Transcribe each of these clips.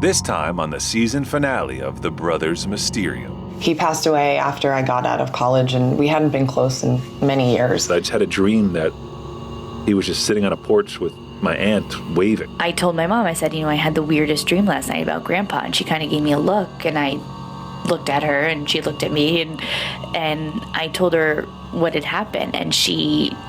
This time on the season finale of The Brothers Mysterium. He passed away after I got out of college, and we hadn't been close in many years. I just had a dream that he was just sitting on a porch with my aunt waving. I told my mom, I said, I had the weirdest dream last night about Grandpa, and she kind of gave me a look, and I looked at her, and she looked at me, and I told her what had happened, and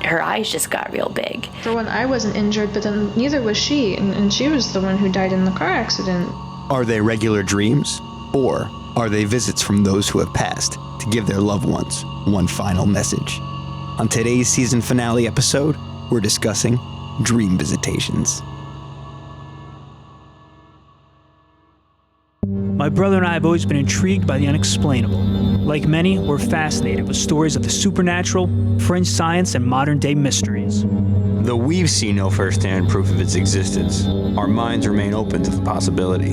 her eyes just got real big. For one, I wasn't injured, but then neither was she, and she was the one who died in the car accident. Are they regular dreams, or are they visits from those who have passed to give their loved ones one final message? On today's season finale episode, we're discussing dream visitations. My brother and I have always been intrigued by the unexplainable. Like many, we're fascinated with stories of the supernatural, fringe science, and modern-day mysteries. Though we've seen no first-hand proof of its existence, our minds remain open to the possibility.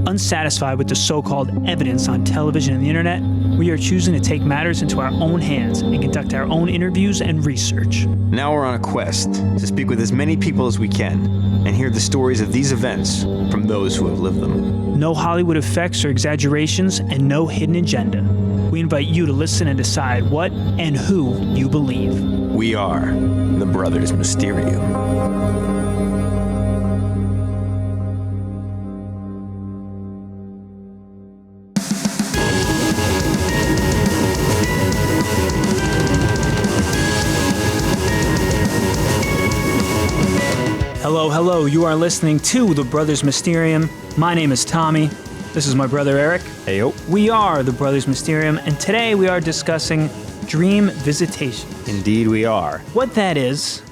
Unsatisfied with the so-called evidence on television and the internet, we are choosing to take matters into our own hands and conduct our own interviews and research. Now we're on a quest to speak with as many people as we can and hear the stories of these events from those who have lived them. No Hollywood effects or exaggerations, and no hidden agenda. We invite you to listen and decide what and who you believe. We are the Brothers Mysterium. Hello, you are listening to The Brothers Mysterium. My name is Tommy. This is my brother Eric. Hey, yo. We are The Brothers Mysterium, and today we are discussing dream visitation. Indeed we are. What that is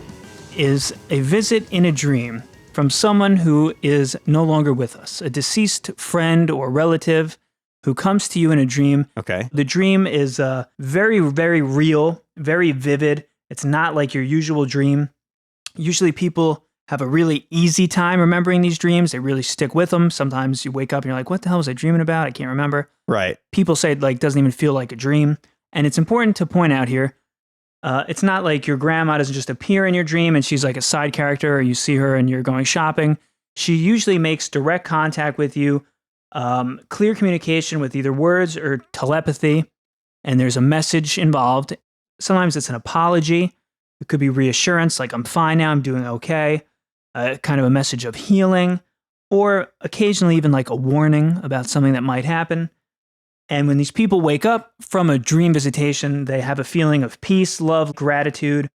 a visit in a dream from someone who is no longer with us, a deceased friend or relative who comes to you in a dream. Okay. The dream is very, very real, very vivid. It's not like your usual dream. Usually people have a really easy time remembering these dreams. They really stick with them. Sometimes you wake up and you're like, what the hell was I dreaming about? I can't remember. Right. People say it doesn't even feel like a dream. And it's important to point out here, it's not like your grandma doesn't just appear in your dream and she's like a side character, or you see her and you're going shopping. She usually makes direct contact with you, clear communication with either words or telepathy, and there's a message involved. Sometimes it's an apology. It could be reassurance, like I'm fine now, I'm doing okay. Kind of a message of healing, or occasionally even like a warning about something that might happen. And when these people wake up from a dream visitation, they have a feeling of peace, love, gratitude.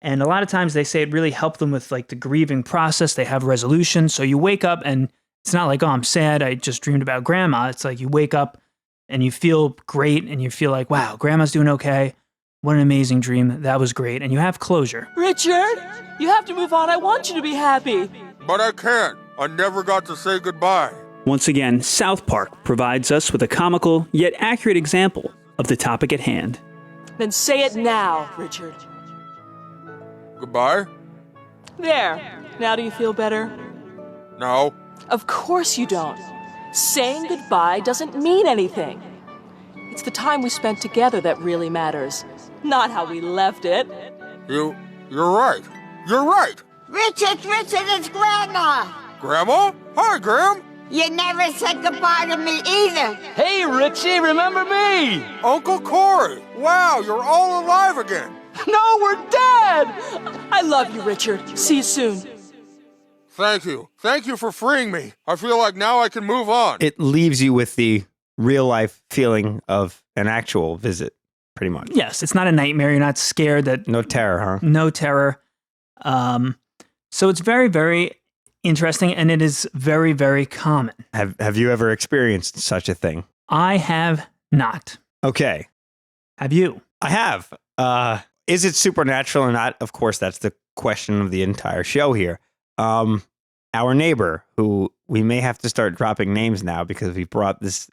And a lot of times they say it really helped them with like the grieving process. They have resolution. So you wake up and it's not like, oh, I'm sad, I just dreamed about grandma. It's like you wake up and you feel great and you feel like, wow, grandma's doing okay. What an amazing dream. That was great. And you have closure. Richard, you have to move on. I want you to be happy. But I can't. I never got to say goodbye. Once again, South Park provides us with a comical yet accurate example of the topic at hand. Then say it now, Richard. Goodbye? There. Now do you feel better? No. Of course you don't. Saying goodbye doesn't mean anything. It's the time we spent together that really matters, not how we left it. You're right. You're right. Richard, it's Grandma. Grandma? Hi, Gram. You never said goodbye to me either. Hey, Richie, remember me? Uncle Corey. Wow, you're all alive again. No, we're dead! I love you, Richard. See you soon. Thank you. Thank you for freeing me. I feel like now I can move on. It leaves you with the real-life feeling of an actual visit, pretty much. Yes, it's not a nightmare. You're not scared that... No terror, huh? No terror. So it's very, very interesting, and it is very, very common. Have you ever experienced such a thing? I have not. Okay. Have you? I have. Is it supernatural or not? Of course, that's the question of the entire show here. Our neighbor, who we may have to start dropping names now because we've brought these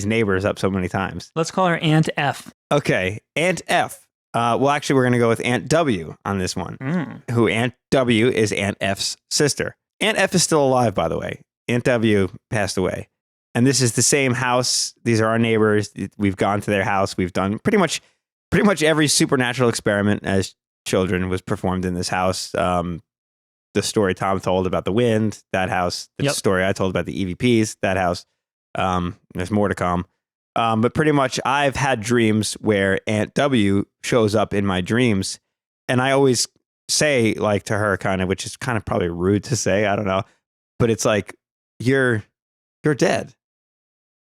neighbors up so many times. Let's call her Aunt F. Okay, Aunt F. Well, actually, we're going to go with Aunt W on this one, who Aunt W is Aunt F's sister. Aunt F is still alive, by the way. Aunt W passed away. And this is the same house. These are our neighbors. We've gone to their house. We've done pretty much every supernatural experiment as children was performed in this house. the story Tom told about the wind, that house. The story I told about the EVPs, that house. There's more to come. But pretty much I've had dreams where Aunt W shows up in my dreams, and I always say like to her kind of, which is kind of probably rude to say, I don't know, but it's like, you're dead.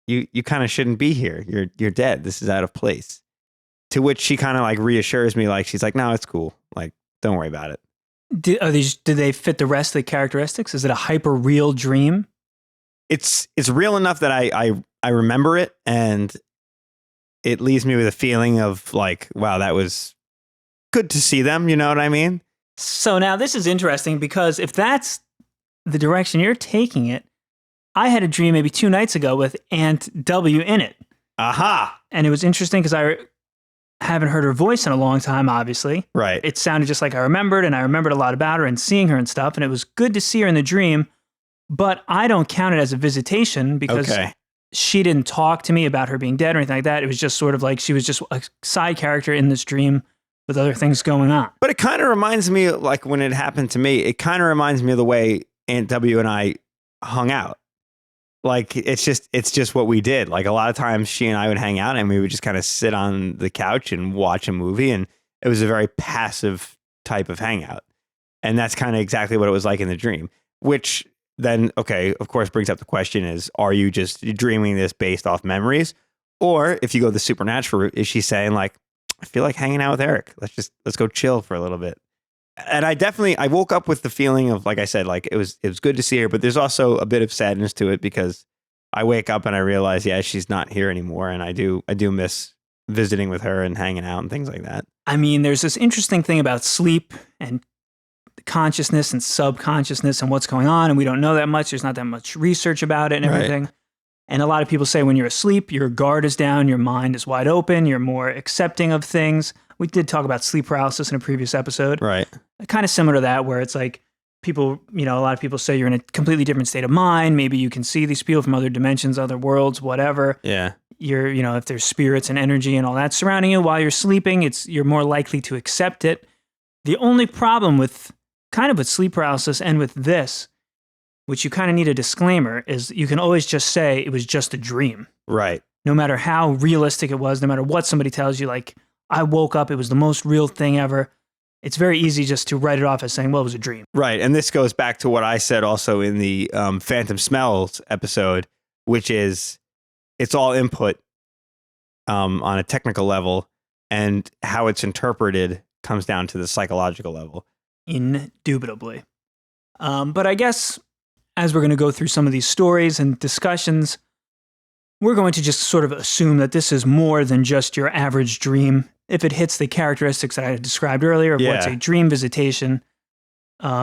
You kind of shouldn't be here. You're dead. This is out of place. To which she kind of like reassures me, like she's like, no, it's cool. Like, don't worry about it. Do they fit the rest of the characteristics? Is it a hyper real dream? It's real enough that I remember it, and it leaves me with a feeling of like, wow, that was good to see them. You know what I mean? So now this is interesting because if that's the direction you're taking it, I had a dream maybe 2 nights ago with Aunt W in it. Aha! And it was interesting because I haven't heard her voice in a long time, obviously. Right. It sounded just like I remembered, and I remembered a lot about her and seeing her and stuff, and it was good to see her in the dream, but I don't count it as a visitation because she didn't talk to me about her being dead or anything like that. It was just sort of like she was just a side character in this dream with other things going on. But it kind of reminds me, like when it happened to me, it kind of reminds me of the way Aunt W and I hung out. Like, it's just what we did. Like, a lot of times she and I would hang out and we would just kind of sit on the couch and watch a movie. And it was a very passive type of hangout. And that's kind of exactly what it was like in the dream, which then, okay, of course, brings up the question is, are you just dreaming this based off memories? Or if you go the supernatural route, is she saying like, I feel like hanging out with Eric. Let's go chill for a little bit. And I woke up with the feeling of, like I said, like it was good to see her, but there's also a bit of sadness to it because I wake up and I realize, yeah, she's not here anymore. And I do miss visiting with her and hanging out and things like that. I mean, there's this interesting thing about sleep and consciousness and subconsciousness and what's going on. And we don't know that much. There's not that much research about it and everything. Right. And a lot of people say when you're asleep, your guard is down, your mind is wide open, you're more accepting of things. We did talk about sleep paralysis in a previous episode. Right. Kind of similar to that, where it's like people, a lot of people say you're in a completely different state of mind. Maybe you can see these people from other dimensions, other worlds, whatever. Yeah. You're, if there's spirits and energy and all that surrounding you while you're sleeping, you're more likely to accept it. The only problem with sleep paralysis and with this, which you kind of need a disclaimer, is you can always just say it was just a dream. Right. No matter how realistic it was, no matter what somebody tells you, like, I woke up, it was the most real thing ever. It's very easy just to write it off as saying, well, it was a dream. Right. And this goes back to what I said also in the Phantom Smells episode, which is it's all input on a technical level, and how it's interpreted comes down to the psychological level. Indubitably. But I guess as we're going to go through some of these stories and discussions, we're going to just sort of assume that this is more than just your average dream. If it hits the characteristics that I described earlier of what's a dream visitation,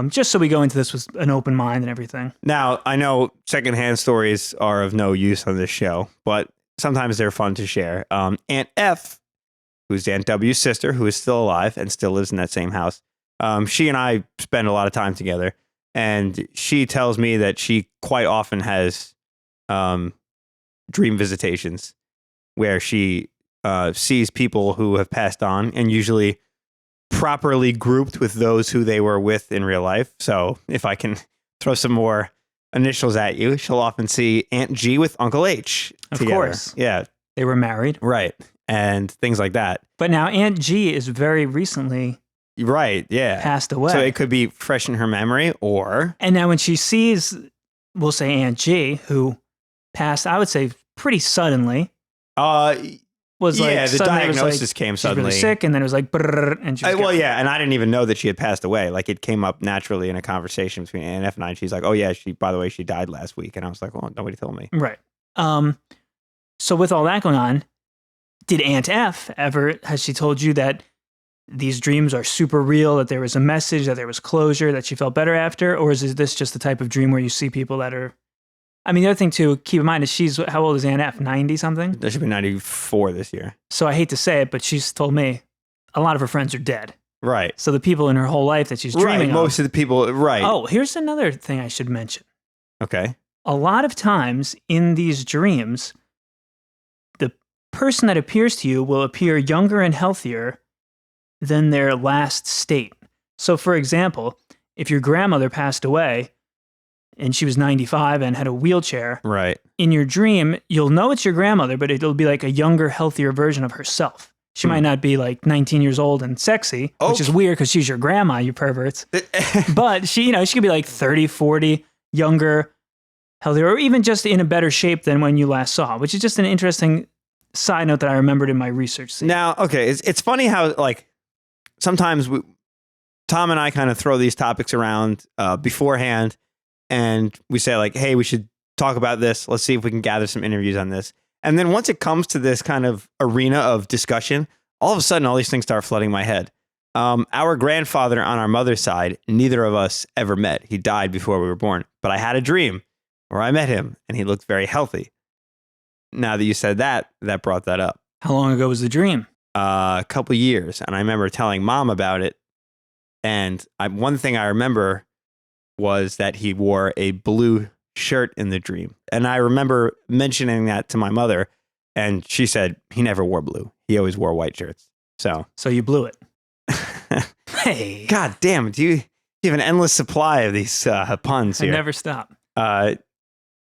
just so we go into this with an open mind and everything. Now, I know secondhand stories are of no use on this show, but sometimes they're fun to share. Aunt F, who's Aunt W's sister, who is still alive and still lives in that same house, she and I spend a lot of time together, and she tells me that she quite often has dream visitations where she sees people who have passed on, and usually properly grouped with those who they were with in real life. So if I can throw some more initials at you, she'll often see Aunt G with Uncle H together. Of course. Yeah. They were married. Right. And things like that. But now Aunt G is very recently passed away. So it could be fresh in her memory, or... And now when she sees, we'll say Aunt G, who passed, I would say, pretty suddenly. The diagnosis came suddenly. She was really sick, and then it was like, brrr, and she was and I didn't even know that she had passed away. Like, it came up naturally in a conversation between Aunt F and I, and she's like, oh yeah, by the way, she died last week. And I was like, well, nobody told me. Right. So with all that going on, did Aunt F has she told you that these dreams are super real, that there was a message, that there was closure, that she felt better after? Or is this just the type of dream where you see people that are... I mean, the other thing to keep in mind is how old is Aunt F? 90 something? That should be 94 this year. So I hate to say it, but she's told me a lot of her friends are dead. Right. So the people in her whole life that she's dreaming of. Most of the people, right. Oh, here's another thing I should mention. Okay. A lot of times in these dreams, the person that appears to you will appear younger and healthier than their last state. So for example, if your grandmother passed away and she was 95 and had a wheelchair, Right. in your dream, you'll know it's your grandmother, but it'll be like a younger, healthier version of herself. She might not be like 19 years old and sexy, which is weird because she's your grandma, you perverts. But she, she could be like 30, 40, younger, healthier, or even just in a better shape than when you last saw, which is just an interesting side note that I remembered in my research. Now, okay, it's funny how like sometimes Tom and I kind of throw these topics around beforehand, and we say like, hey, we should talk about this. Let's see if we can gather some interviews on this. And then once it comes to this kind of arena of discussion, all of a sudden, all these things start flooding my head. Our grandfather on our mother's side, neither of us ever met. He died before we were born. But I had a dream where I met him, and he looked very healthy. Now that you said that, that brought that up. How long ago was the dream? A couple years. And I remember telling Mom about it. And one thing I remember was that he wore a blue shirt in the dream. And I remember mentioning that to my mother, and she said he never wore blue. He always wore white shirts. So you blew it. Hey. God damn it. You have an endless supply of these puns here. I never stop.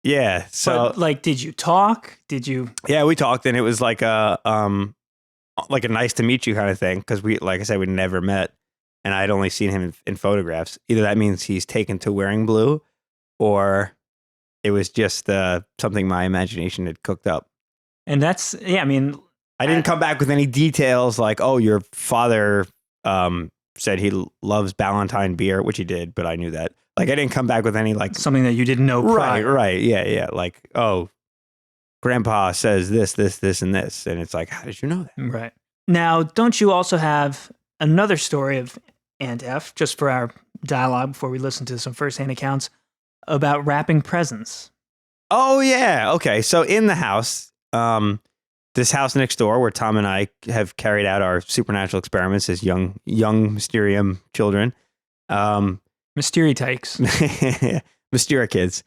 Yeah. So but, like, did you talk? Did you? Yeah, we talked, and it was like a nice to meet you kind of thing. Because we, like I said, we never met, and I'd only seen him in photographs. Either that means he's taken to wearing blue, or it was just something my imagination had cooked up. And that's, yeah, I mean, I didn't come back with any details like, oh, your father said he loves Ballantine beer, which he did, but I knew that. Like, I didn't come back with any like something that you didn't know prior. Right, yeah. Like, oh, Grandpa says this, and this, and it's like, how did you know that? Right. Now, don't you also have another story of Aunt F, just for our dialogue before we listen to some firsthand accounts, about wrapping presents? Oh, yeah. Okay. So in the house, this house next door where Tom and I have carried out our supernatural experiments as young Mysterium children. Mystery takes. Mysteria kids.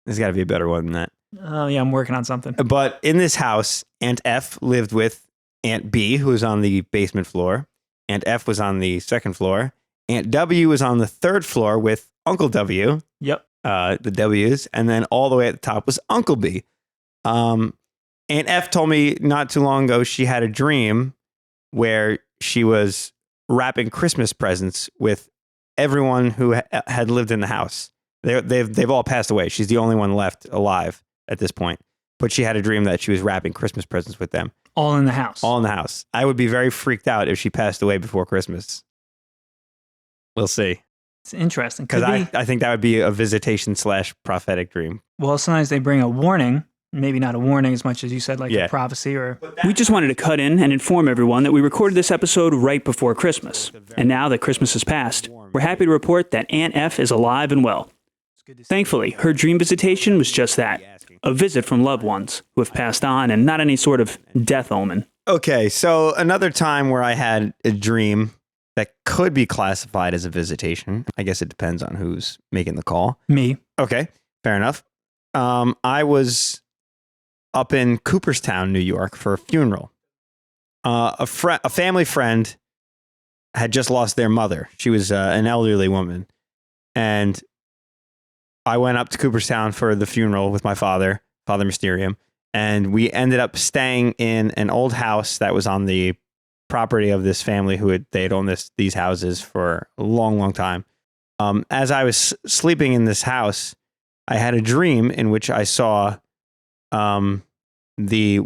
There's got to be a better one than that. Oh, yeah. I'm working on something. But in this house, Aunt F lived with Aunt B, who was on the basement floor. Aunt F was on the second floor. Aunt W was on the third floor with Uncle W. Yep. The W's, and then all the way at the top was Uncle B. Aunt F told me not too long ago she had a dream where she was wrapping Christmas presents with everyone who had lived in the house. They've all passed away. She's the only one left alive at this point. But she had a dream that she was wrapping Christmas presents with them. All in the house. All in the house. I would be very freaked out if she passed away before Christmas. We'll see. It's interesting. Because I think that would be a visitation / prophetic dream. Well, sometimes they bring a warning. Maybe not a warning as much as you said, like a prophecy or... We just wanted to cut in and inform everyone that we recorded this episode right before Christmas. And now that Christmas has passed, we're happy to report that Aunt F is alive and well. Thankfully, her dream visitation was just that, a visit from loved ones who have passed on and not any sort of death omen. Okay, so another time where I had a dream that could be classified as a visitation. I guess it depends on who's making the call. Me. Okay, fair enough. I was up in Cooperstown, New York for a funeral. A family friend had just lost their mother. She was an elderly woman. And I went up to Cooperstown for the funeral with my father, Father Mysterium. And we ended up staying in an old house that was on the property of this family they had owned these houses for a long, long time. As I was sleeping in this house, I had a dream in which I saw the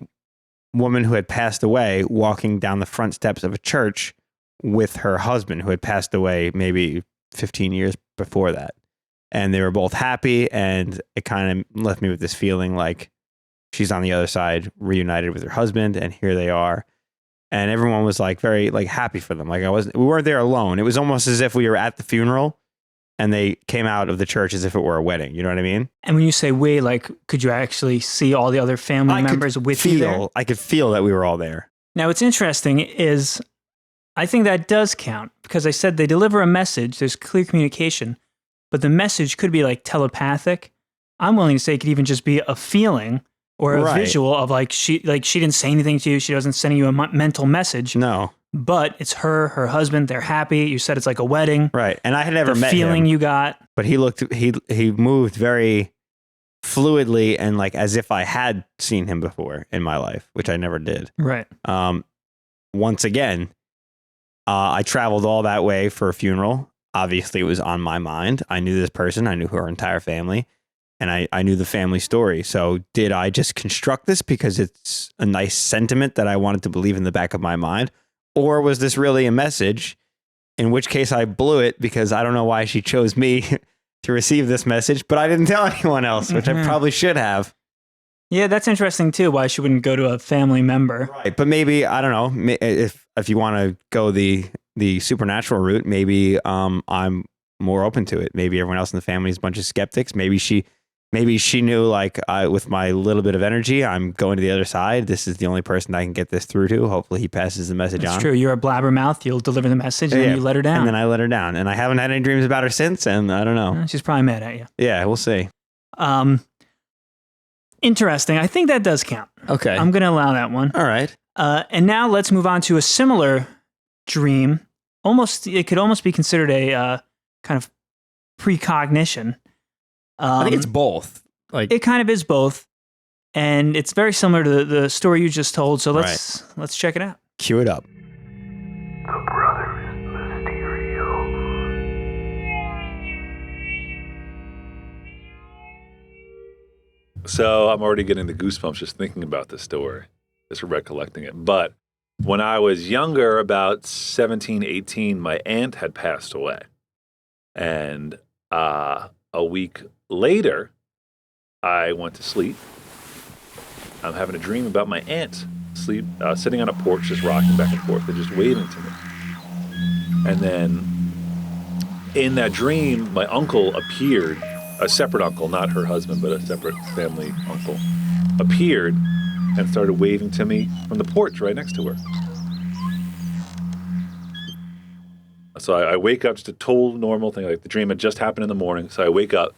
woman who had passed away walking down the front steps of a church with her husband who had passed away maybe 15 years before that. And they were both happy, and it kind of left me with this feeling like she's on the other side, reunited with her husband, and here they are. And everyone was like very like happy for them. Like we weren't there alone. It was almost as if we were at the funeral and they came out of the church as if it were a wedding. You know what I mean? And when you say we, like, could you actually see all the other family members with you there? I could feel that we were all there. Now, what's interesting is I think that does count because I said they deliver a message. There's clear communication, but the message could be like telepathic. I'm willing to say it could even just be a feeling or a Right. visual of like she didn't say anything to you. She doesn't send you a mental message. No. But it's her husband. They're happy. You said it's like a wedding. Right. And I had never The met feeling him, you got. but he moved very fluidly and like as if I had seen him before in my life, which I never did. Right. Once again, I traveled all that way for a funeral. Obviously, it was on my mind. I knew this person. I knew her entire family. And I knew the family story. So did I just construct this because it's a nice sentiment that I wanted to believe in the back of my mind? Or was this really a message? In which case I blew it because I don't know why she chose me to receive this message, but I didn't tell anyone else, which I probably should have. Yeah, that's interesting too. Why she wouldn't go to a family member. Right. But maybe, I don't know, if you want to go the supernatural route, maybe I'm more open to it. Maybe everyone else in the family is a bunch of skeptics. Maybe she knew, like, with my little bit of energy, I'm going to the other side. This is the only person I can get this through to. Hopefully he passes the message on. That's true. You're a blabbermouth. You'll deliver the message and then you let her down. And then I let her down. And I haven't had any dreams about her since, and I don't know. She's probably mad at you. Yeah, we'll see. Interesting. I think that does count. Okay. I'm going to allow that one. All right. And now let's move on to a similar dream. It could almost be considered a kind of precognition. I think it's both. Like, it kind of is both, and it's very similar to the story you just told. So let's check it out. Cue it up. The Brothers Mysterium. So I'm already getting the goosebumps just thinking about this story, just recollecting it. But when I was younger, about 17, 18, my aunt had passed away. And a week later, I went to sleep. I'm having a dream about my aunt sitting on a porch, just rocking back and forth and just waving to me. And then in that dream, my uncle appeared, a separate uncle, not her husband, but a separate family uncle, appeared and started waving to me from the porch right next to her. So I wake up, just a total normal thing, like the dream had just happened in the morning. So I wake up,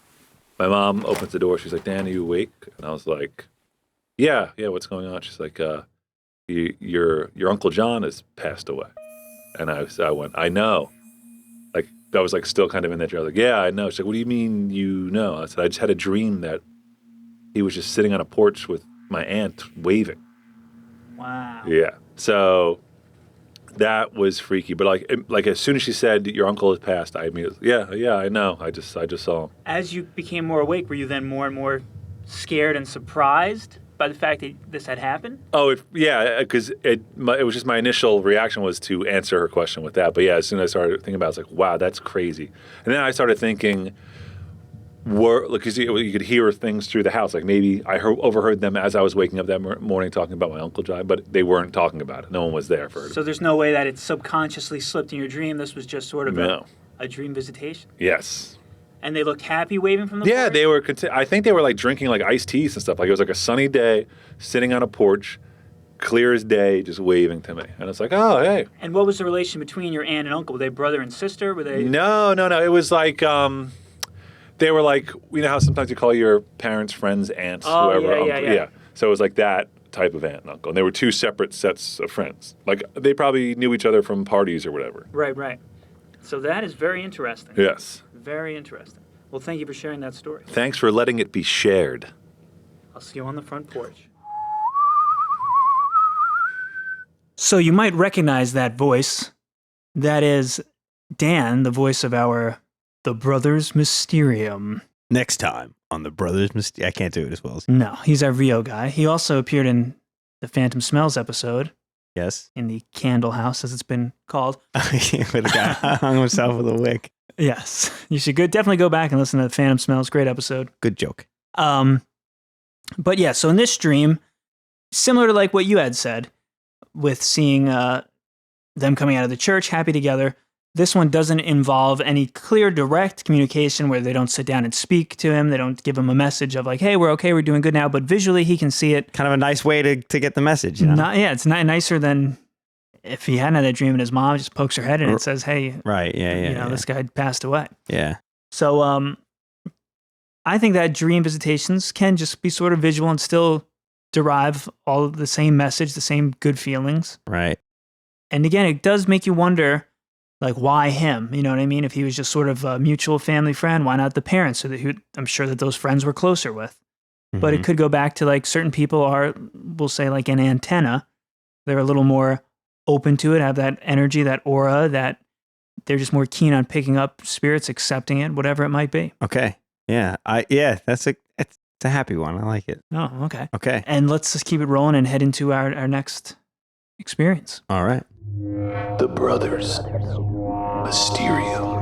my mom opens the door, she's like, "Dan, are you awake?" And I was like, yeah, what's going on? She's like, your Uncle John has passed away. And I went, "I know." Like, I was like still kind of in that dream. I was like, "Yeah, I know." She's like, "What do you mean you know?" I said, "I just had a dream that he was just sitting on a porch with my aunt waving." Wow. Yeah. So that was freaky. But like as soon as she said your uncle has passed, I immediately, yeah, I know. I just saw him. As you became more awake, were you then more and more scared and surprised by the fact that this had happened? Oh, because it was just my initial reaction was to answer her question with that. But yeah, as soon as I started thinking about it, I was like, wow, that's crazy. And then I started thinking, because you could hear things through the house. Like maybe I overheard them as I was waking up that morning talking about my Uncle John, but they weren't talking about it. No one was there for it. So there's no way that it subconsciously slipped in your dream. This was just sort of a dream visitation. Yes. And they looked happy waving from the porch? Yeah, they were. I think they were like drinking like iced teas and stuff. Like it was like a sunny day, sitting on a porch, clear as day, just waving to me. And it's like, oh, hey. And what was the relation between your aunt and uncle? Were they brother and sister? Were they? No. It was like they were like, you know how sometimes you call your parents' friends aunts, whoever. Yeah. So it was like that type of aunt and uncle. And they were two separate sets of friends. Like they probably knew each other from parties or whatever. Right. So that is very interesting. Yes. Very interesting. Well, thank you for sharing that story. Thanks for letting it be shared. I'll see you on the front porch. So you might recognize that voice. That is Dan, the voice of The Brothers Mysterium. Next time on The Brothers Mysterium. I can't do it as well as No, he's our Rio guy. He also appeared in the Phantom Smells episode. Yes. In the Candle House, as it's been called. Where the guy hung himself with a wick. Yes. You should definitely go back and listen to the Phantom Smells. Great episode. Good joke. But yeah, so in this dream, similar to like what you had said, with seeing them coming out of the church, happy together, this one doesn't involve any clear, direct communication where they don't sit down and speak to him. They don't give him a message of like, hey, we're okay, we're doing good now. But visually, he can see it. Kind of a nice way to get the message. You know? It's not nicer than if he hadn't had that dream and his mom just pokes her head in and says, hey, right, yeah, this guy passed away. Yeah. So I think that dream visitations can just be sort of visual and still derive all of the same message, the same good feelings. Right. And again, it does make you wonder, like, why him? You know what I mean? If he was just sort of a mutual family friend, why not the parents? So that I'm sure that those friends were closer with. But it could go back to like certain people are, we'll say like an antenna. They're a little more open to it, have that energy, that aura, that they're just more keen on picking up spirits, accepting it, whatever it might be. Okay. Yeah. It's a happy one. I like it. Oh, okay. Okay. And let's just keep it rolling and head into our next experience. All right. The brothers. Mysterium.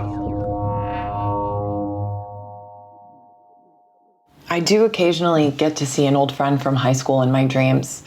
I do occasionally get to see an old friend from high school in my dreams.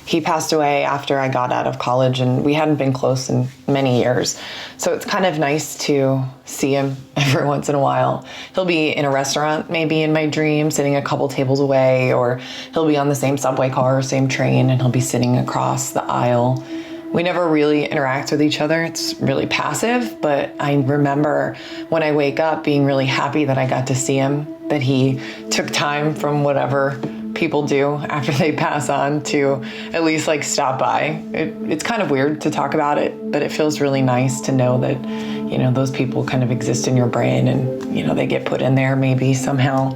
He passed away after I got out of college, and we hadn't been close in many years. So it's kind of nice to see him every once in a while. He'll be in a restaurant, maybe in my dream, sitting a couple tables away, or he'll be on the same subway car or same train, and he'll be sitting across the aisle. We never really interact with each other. It's really passive, but I remember when I wake up being really happy that I got to see him, that he took time from whatever people do after they pass on to at least like stop by. It's kind of weird to talk about it, but it feels really nice to know that, you know, those people kind of exist in your brain and, you know, they get put in there maybe somehow.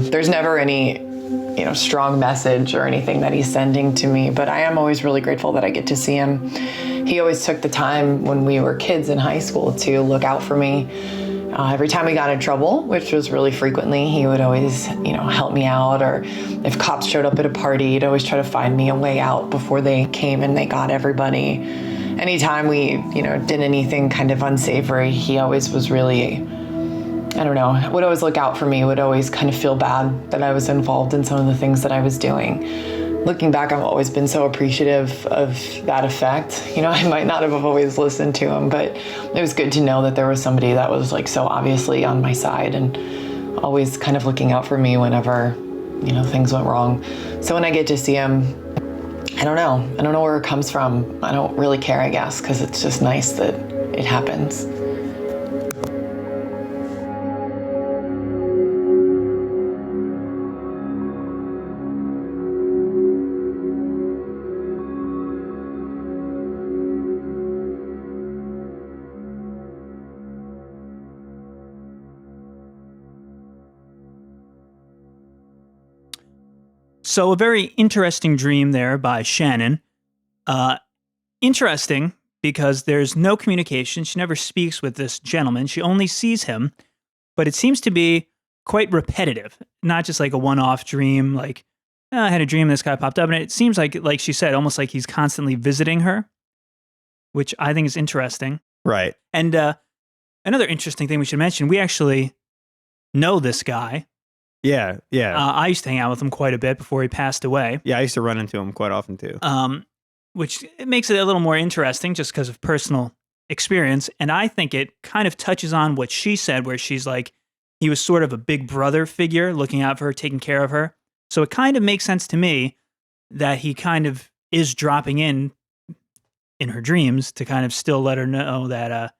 There's never any, you know, strong message or anything that he's sending to me, but I am always really grateful that I get to see him. He always took the time when we were kids in high school to look out for me. Every time we got in trouble, which was really frequently, he would always, you know, help me out. Or if cops showed up at a party, he'd always try to find me a way out before they came and they got everybody. Anytime we, you know, did anything kind of unsavory, he always was really, I don't know, would always look out for me, would always kind of feel bad that I was involved in some of the things that I was doing. Looking back, I've always been so appreciative of that effect. You know, I might not have always listened to him, but it was good to know that there was somebody that was like so obviously on my side and always kind of looking out for me whenever, you know, things went wrong. So when I get to see him, I don't know where it comes from. I don't really care, I guess, because it's just nice that it happens. So a very interesting dream there by Shannon. Interesting because there's no communication. She never speaks with this gentleman. She only sees him, but it seems to be quite repetitive, not just like a one-off dream, like, "Oh, I had a dream this guy popped up." And it seems like she said, almost like he's constantly visiting her, which I think is interesting. Right. And another interesting thing we should mention, we actually know this guy. Yeah. I used to hang out with him quite a bit before he passed away. Yeah, I used to run into him quite often too. Which it makes it a little more interesting just because of personal experience. And I think it kind of touches on what she said, where she's like, he was sort of a big brother figure looking out for her, taking care of her. So it kind of makes sense to me that he kind of is dropping in her dreams to kind of still let her know that,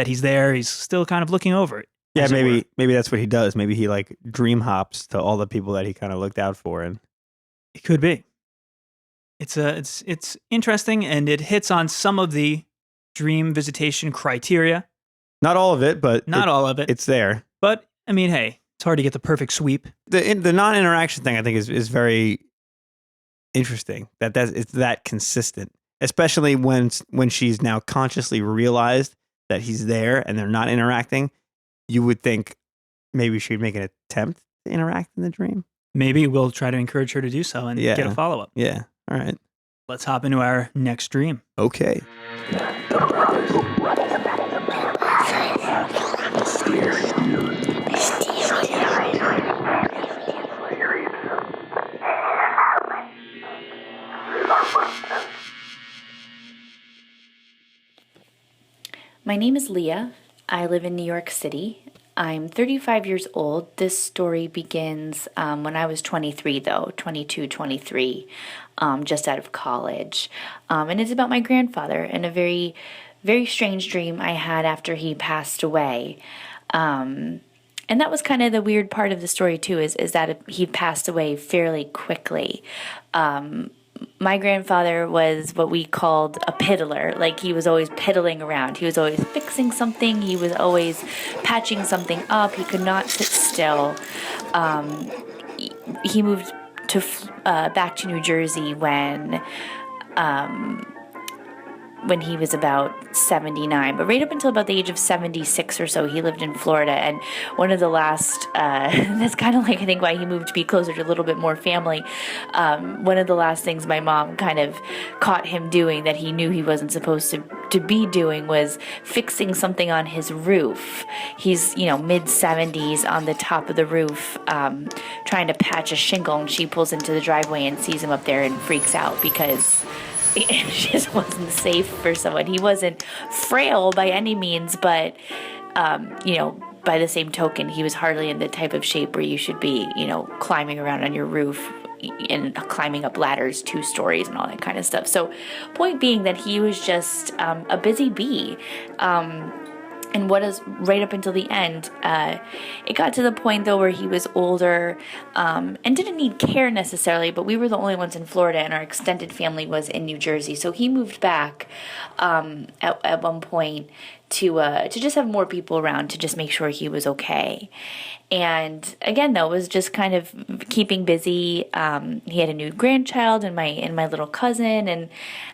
he's there. He's still kind of looking over it. Yeah, maybe that's what he does. Maybe he like dream hops to all the people that he kind of looked out for, and it could be. It's interesting, and it hits on some of the dream visitation criteria. Not all of it, but not all of it. It's there. But I mean, hey, it's hard to get the perfect sweep. The non-interaction thing, I think, is very interesting. It's that consistent, especially when she's now consciously realized that he's there and they're not interacting. You would think maybe she'd make an attempt to interact in the dream. Maybe we'll try to encourage her to do so and get a follow-up. Yeah. All right. Let's hop into our next dream. Okay. My name is Leah. I live in New York City. I'm 35 years old. This story begins when I was 23, though, 22, 23, just out of college. And it's about my grandfather and a very, very strange dream I had after he passed away. And that was kind of the weird part of the story too, is that he passed away fairly quickly. My grandfather was what we called a piddler. Like, he was always piddling around. He was always fixing something. He was always patching something up. He could not sit still. He moved to back to New Jersey when he was about 79, but right up until about the age of 76 or so, he lived in Florida. And one of the last, that's kind of like, I think, why he moved to be closer to a little bit more family. One of the last things my mom kind of caught him doing that he knew he wasn't supposed to be doing was fixing something on his roof. He's, mid 70s on the top of the roof, trying to patch a shingle, and she pulls into the driveway and sees him up there and freaks out because it just wasn't safe for someone. He wasn't frail by any means, but, by the same token, he was hardly in the type of shape where you should be, climbing around on your roof and climbing up ladders 2 stories and all that kind of stuff. So point being that he was just a busy bee. And what is right up until the end, it got to the point, though, where he was older and didn't need care necessarily, but we were the only ones in Florida, and our extended family was in New Jersey. So he moved back at one point to just have more people around to just make sure he was okay. And again, though, it was just kind of keeping busy. He had a new grandchild and my little cousin, and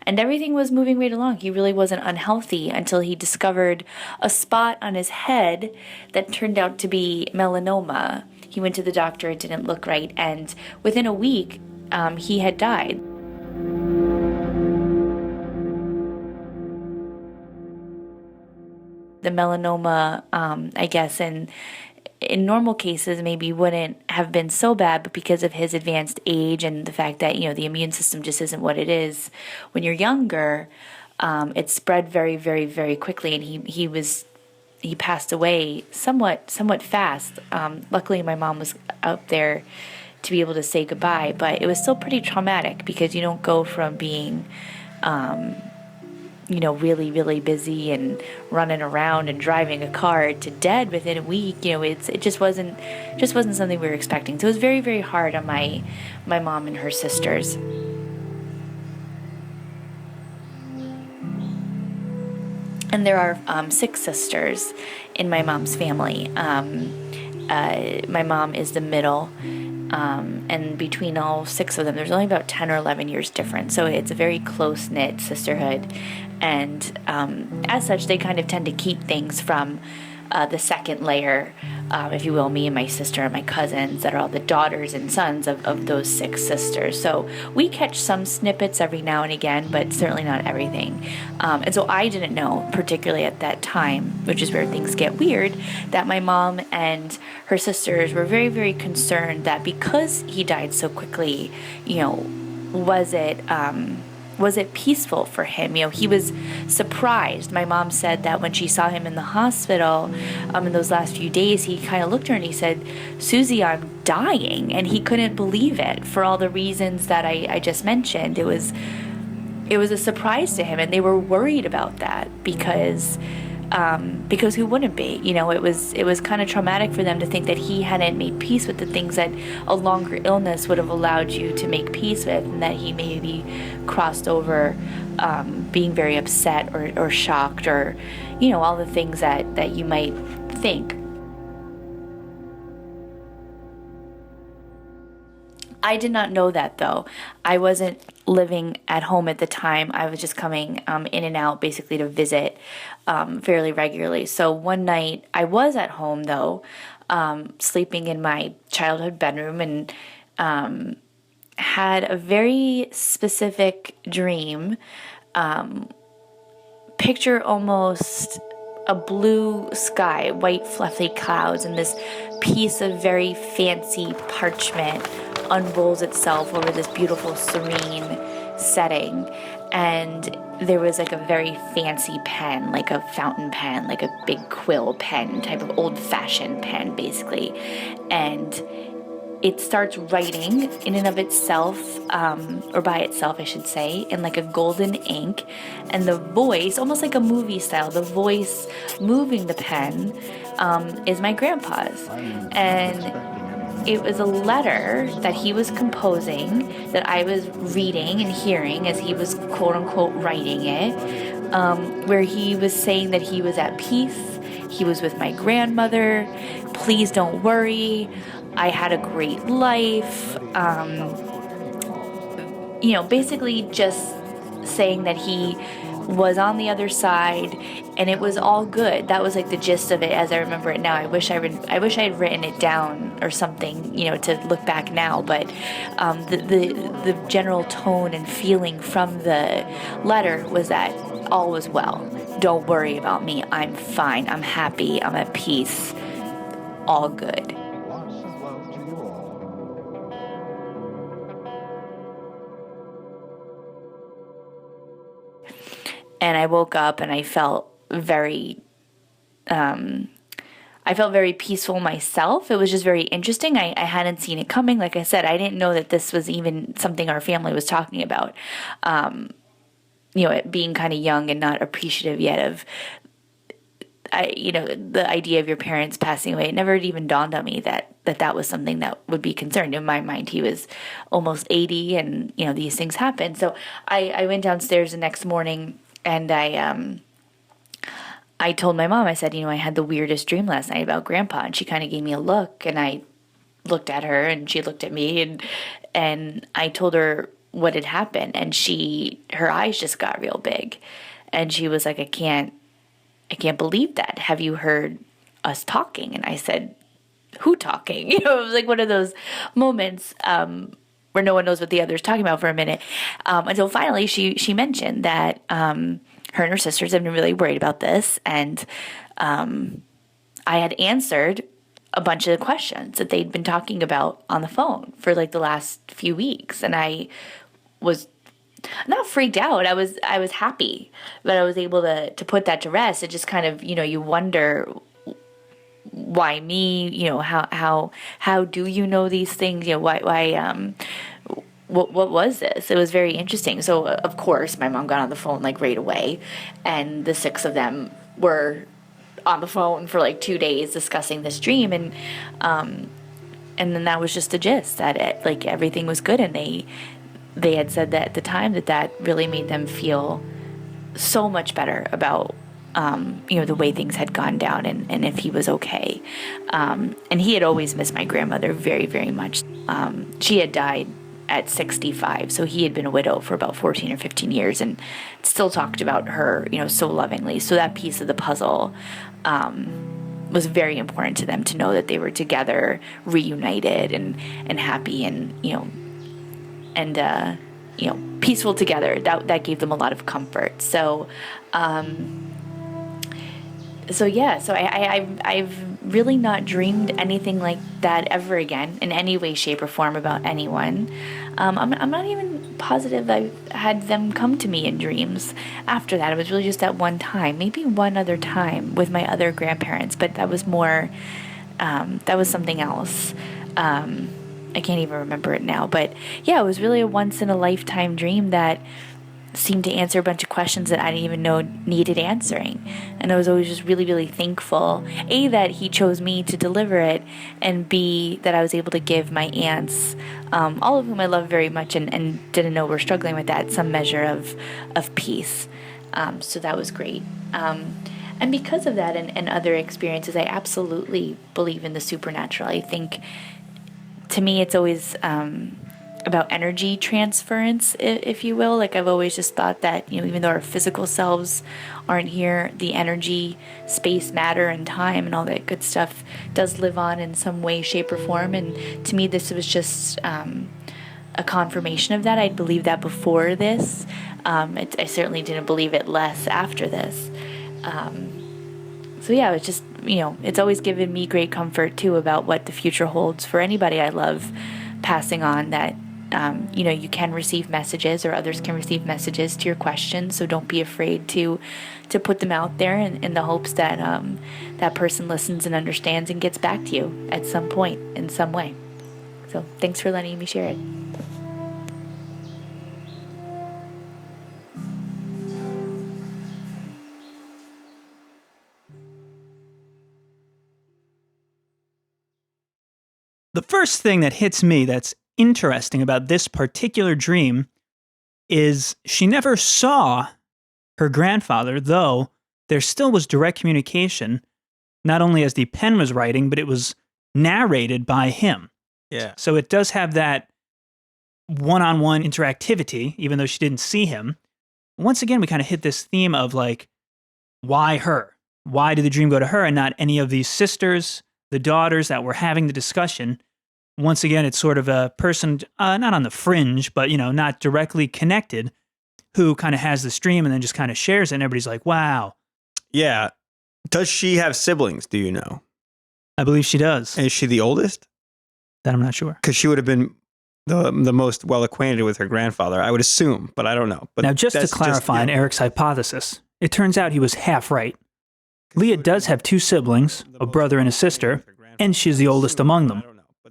everything was moving right along. He really wasn't unhealthy until he discovered a spot on his head that turned out to be melanoma. He went to the doctor, it didn't look right, and within a week, he had died. The melanoma, I guess, in normal cases maybe wouldn't have been so bad, but because of his advanced age and the fact that, the immune system just isn't what it is when you're younger, it spread very, very, very quickly, and he passed away somewhat fast. Luckily, my mom was out there to be able to say goodbye, but it was still pretty traumatic because you don't go from being really, really busy and running around and driving a car to dead within a week. It just wasn't something we were expecting. So it was very, very hard on my mom and her sisters. And there are 6 sisters in my mom's family. My mom is the middle. And between all 6 of them, there's only about 10 or 11 years difference. So it's a very close-knit sisterhood. And as such, they kind of tend to keep things from the second layer, if you will, me and my sister and my cousins that are all the daughters and sons of those 6 sisters. So we catch some snippets every now and again, but certainly not everything. And so I didn't know, particularly at that time, which is where things get weird, that my mom and her sisters were very, very concerned that because he died so quickly, was it peaceful for him? He was surprised. My mom said that when she saw him in the hospital in those last few days, he kind of looked at her and he said, "Susie, I'm dying." And he couldn't believe it for all the reasons that I just mentioned. It was a surprise to him, and they were worried about that because who wouldn't be? It was kind of traumatic for them to think that he hadn't made peace with the things that a longer illness would have allowed you to make peace with, and that he maybe crossed over being very upset or shocked or, all the things that you might think. I did not know that, though. I wasn't living at home at the time. I was just coming in and out basically to visit fairly regularly. So one night I was at home, though, sleeping in my childhood bedroom, and had a very specific dream. Picture almost a blue sky, white fluffy clouds, and this piece of very fancy parchment unrolls itself over this beautiful serene setting, and there was like a very fancy pen, like a fountain pen, like a big quill pen, type of old-fashioned pen basically, and it starts writing in and of itself, or by itself, I should say, in like a golden ink. And the voice, almost like a movie style, the voice moving the pen is my grandpa's. And it was a letter that he was composing that I was reading and hearing as he was quote unquote writing it, where he was saying that he was at peace. He was with my grandmother. Please don't worry. I had a great life. Basically just saying that he was on the other side and it was all good. That was like the gist of it as I remember it now. I wish I had written it down or something, to look back now. But the general tone and feeling from the letter was that all was well. Don't worry about me. I'm fine. I'm happy. I'm at peace. All good. And I woke up and I felt very peaceful myself. It was just very interesting. I hadn't seen it coming. Like I said, I didn't know that this was even something our family was talking about. It being kind of young and not appreciative yet of, the idea of your parents passing away. It never even dawned on me that was something that would be concerned. In my mind, he was almost 80 and, these things happen. So I went downstairs the next morning and I told my mom, I said, I had the weirdest dream last night about Grandpa. And she kind of gave me a look and I looked at her and she looked at me and I told her what had happened. And her eyes just got real big. And she was like, I can't believe that. Have you heard us talking? And I said, who talking? It was like one of those moments where no one knows what the other's talking about for a minute. Until finally she mentioned that her and her sisters have been really worried about this. And I had answered a bunch of the questions that they'd been talking about on the phone for like the last few weeks. And I was not freaked out. I was happy that I was able to put that to rest. It just kind of, you wonder why me, how do you know these things? Why what was this? It was very interesting. So of course my mom got on the phone like right away and the six of them were on the phone for like 2 days discussing this dream and then that was just the gist that it, like everything was good and they had said that at the time that really made them feel so much better about the way things had gone down and if he was okay. And he had always missed my grandmother very, very much. She had died at 65, so he had been a widow for about 14 or 15 years and still talked about her, so lovingly. So that piece of the puzzle was very important to them to know that they were together, reunited and happy and, peaceful together. That gave them a lot of comfort. So I've really not dreamed anything like that ever again in any way, shape, or form about anyone. I'm not even positive I've had them come to me in dreams after that. It was really just that one time, maybe one other time with my other grandparents, but that was more, that was something else. I can't even remember it now, but yeah, it was really a once in a lifetime dream that seemed to answer a bunch of questions that I didn't even know needed answering. And I was always just really, really thankful, A, that he chose me to deliver it, and B, that I was able to give my aunts, all of whom I love very much and didn't know were struggling with that, some measure of peace. So that was great. And because of that and other experiences, I absolutely believe in the supernatural. I think, to me, it's always about energy transference, if you will. Like I've always just thought that, even though our physical selves aren't here, the energy, space, matter, and time and all that good stuff does live on in some way, shape, or form. And to me, this was just a confirmation of that. I'd believed that before this. I certainly didn't believe it less after this. So yeah, it was just, it's always given me great comfort too about what the future holds for anybody I love passing on, that you can receive messages or others can receive messages to your questions. So don't be afraid to put them out there in the hopes that that person listens and understands and gets back to you at some point in some way. So thanks for letting me share it. The first thing that hits me that's interesting about this particular dream is she never saw her grandfather, though there still was direct communication, not only as the pen was writing, but it was narrated by him. Yeah. So it does have that one-on-one interactivity, even though she didn't see him. Once again, we kind of hit this theme of like, why her? Why did the dream go to her and not any of these sisters, the daughters that were having the discussion? Once again, it's sort of a person, not on the fringe, but, not directly connected, who kind of has this dream and then just kind of shares it. And everybody's like, wow. Yeah. Does she have siblings? Do you know? I believe she does. Is she the oldest? That I'm not sure. Because she would have been the most well acquainted with her grandfather, I would assume, but I don't know. But now, just to clarify on Eric's hypothesis, it turns out he was half right. Leah does have two siblings, a brother and a sister, and she's the oldest among them.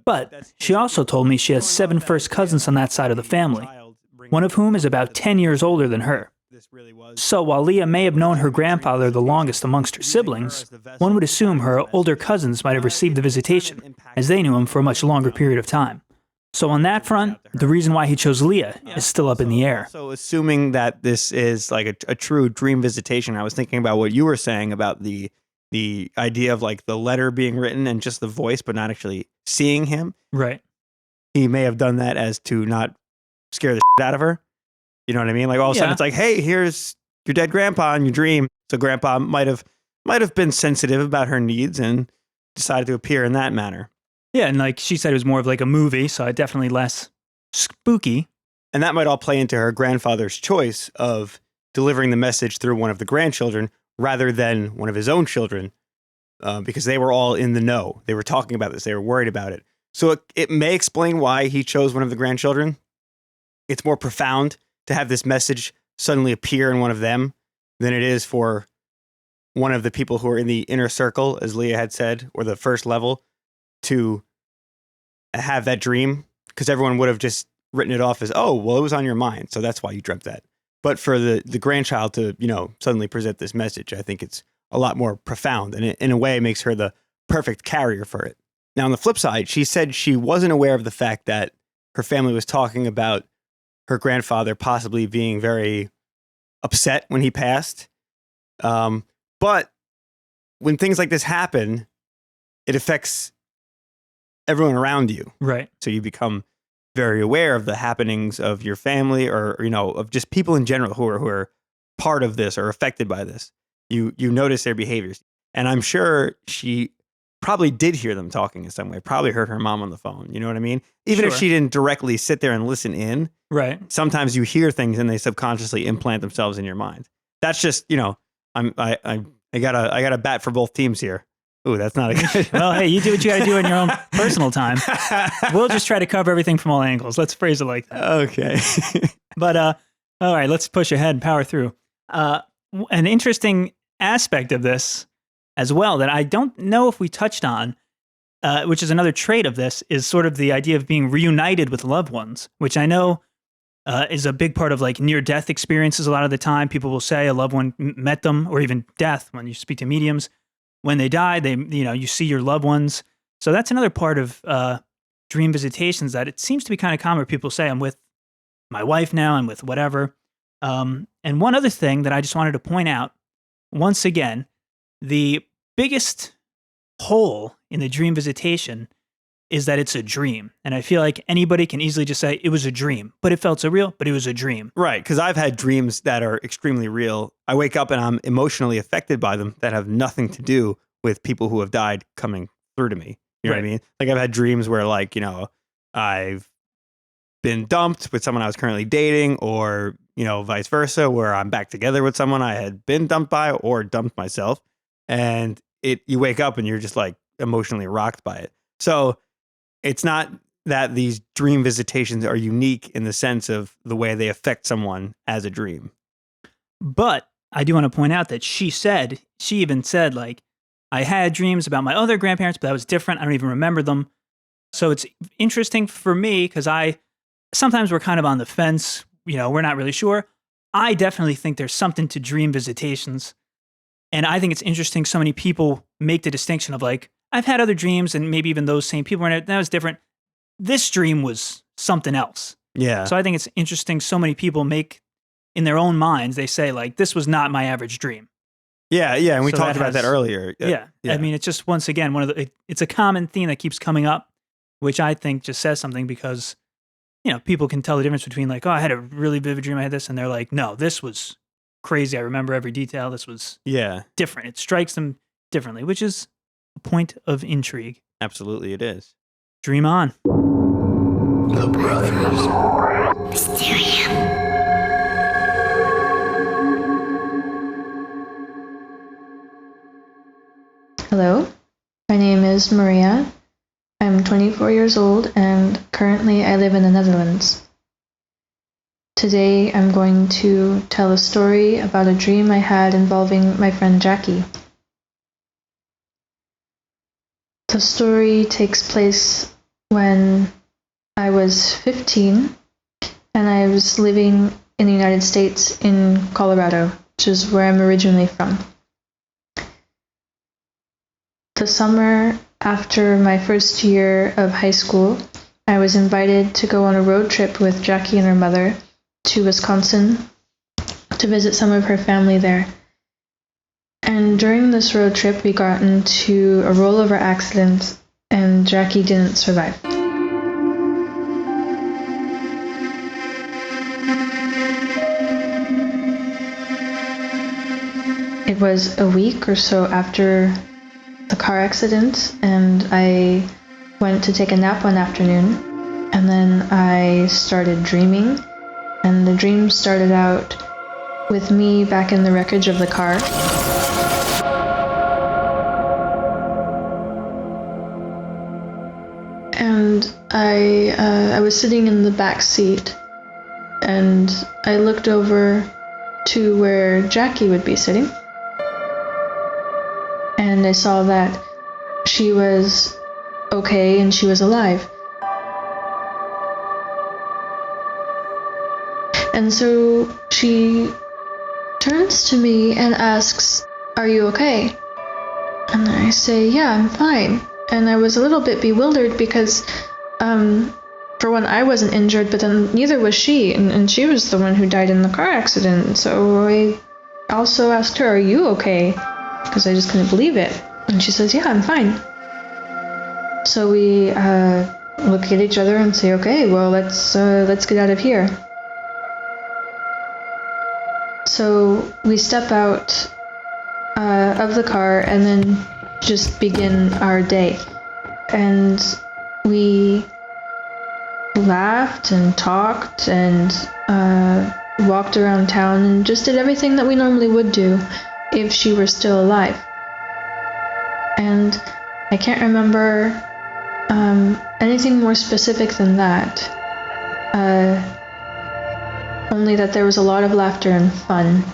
But she also told me she has 7 first cousins on that side of the family, one of whom is about 10 years older than her. So while Leah may have known her grandfather the longest amongst her siblings, one would assume her older cousins might have received the visitation, as they knew him for a much longer period of time. So on that front, the reason why he chose Leah is still up in the air. So assuming that this is like a true dream visitation, I was thinking about what you were saying about the idea of like the letter being written and just the voice, but not actually seeing him. Right. He may have done that as to not scare the shit out of her. You know what I mean? Like all of a sudden it's like, hey, here's your dead grandpa in your dream. So grandpa might have been sensitive about her needs and decided to appear in that manner. Yeah, and like she said, it was more of like a movie, so definitely less spooky. And that might all play into her grandfather's choice of delivering the message through one of the grandchildren rather than one of his own children, because they were all in the know. They were talking about this. They were worried about it. So it may explain why he chose one of the grandchildren. It's more profound to have this message suddenly appear in one of them than it is for one of the people who are in the inner circle, as Leah had said, or the first level, to have that dream, because everyone would have just written it off as, oh, well, it was on your mind, so that's why you dreamt that. But for the grandchild to, suddenly present this message, I think it's a lot more profound, and it, in a way, makes her the perfect carrier for it. Now, on the flip side, she said she wasn't aware of the fact that her family was talking about her grandfather possibly being very upset when he passed. But when things like this happen, it affects everyone around you. Right. So you become very aware of the happenings of your family or, of just people in general who are part of this or affected by this. You notice their behaviors. And I'm sure she probably did hear them talking in some way, probably heard her mom on the phone. You know what I mean? Even if she didn't directly sit there and listen in. Right. Sometimes you hear things and they subconsciously implant themselves in your mind. That's just, I got a bat for both teams here. Ooh, that's not a good. Well, hey, you do what you got to do in your own personal time. We'll just try to cover everything from all angles. Let's phrase it like that. Okay. But all right, let's push ahead and power through. An interesting aspect of this as well that I don't know if we touched on, which is another trait of this, is sort of the idea of being reunited with loved ones, which I know is a big part of like near-death experiences. A lot of the time, people will say a loved one met them, or even death when you speak to mediums. When they die, you see your loved ones. So that's another part of dream visitations that it seems to be kind of common where people say, I'm with my wife now, I'm with whatever. And one other thing that I just wanted to point out, once again, the biggest hole in the dream visitation is that it's a dream. And I feel like anybody can easily just say it was a dream, but it felt so real, but it was a dream. Right, because I've had dreams that are extremely real. I wake up and I'm emotionally affected by them that have nothing to do with people who have died coming through to me. You know what I mean? Like I've had dreams where I've been dumped with someone I was currently dating, or, vice versa, where I'm back together with someone I had been dumped by or dumped myself. And you wake up and you're just like emotionally rocked by it. So it's not that these dream visitations are unique in the sense of the way they affect someone as a dream. But I do want to point out that she even said, like, I had dreams about my other grandparents, but that was different. I don't even remember them. So it's interesting for me because sometimes we're kind of on the fence. We're not really sure. I definitely think there's something to dream visitations. And I think it's interesting so many people make the distinction of like, I've had other dreams and maybe even those same people, that was different. This dream was something else. Yeah. So I think it's interesting so many people make, in their own minds, they say like, this was not my average dream. Yeah, and we So talked that about that earlier. Yeah. I mean, it's just, once again, it's a common theme that keeps coming up, which I think just says something because, people can tell the difference between like, oh, I had a really vivid dream, I had this, and they're like, no, this was crazy. I remember every detail. This was different. It strikes them differently, which is a point of intrigue. Absolutely, it is. Dream on. The brothers. Mysterium. Hello, my name is Maria. I'm 24 years old and currently I live in the Netherlands. Today I'm going to tell a story about a dream I had involving my friend Jackie. The story takes place when I was 15 and I was living in the United States in Colorado, which is where I'm originally from. The summer after my first year of high school, I was invited to go on a road trip with Jackie and her mother to Wisconsin to visit some of her family there. And during this road trip, we got into a rollover accident and Jackie didn't survive. It was a week or so after the car accident, and I went to take a nap one afternoon, and then I started dreaming, and the dream started out with me back in the wreckage of the car. And I was sitting in the back seat, and I looked over to where Jackie would be sitting. And I saw that she was okay and she was alive. And so she turns to me and asks, "Are you okay?" And I say, "Yeah, I'm fine." And I was a little bit bewildered because, for one, I wasn't injured, but then neither was she. And she was the one who died in the car accident. So I also asked her, "Are you okay?" Because I just couldn't believe it. And she says, "Yeah, I'm fine." So we look at each other and say, "Okay, well, let's get out of here." So we step out of the car and then just begin our day. And we laughed and talked and walked around town and just did everything that we normally would do if she were still alive. And I can't remember anything more specific than that. Only that there was a lot of laughter and fun.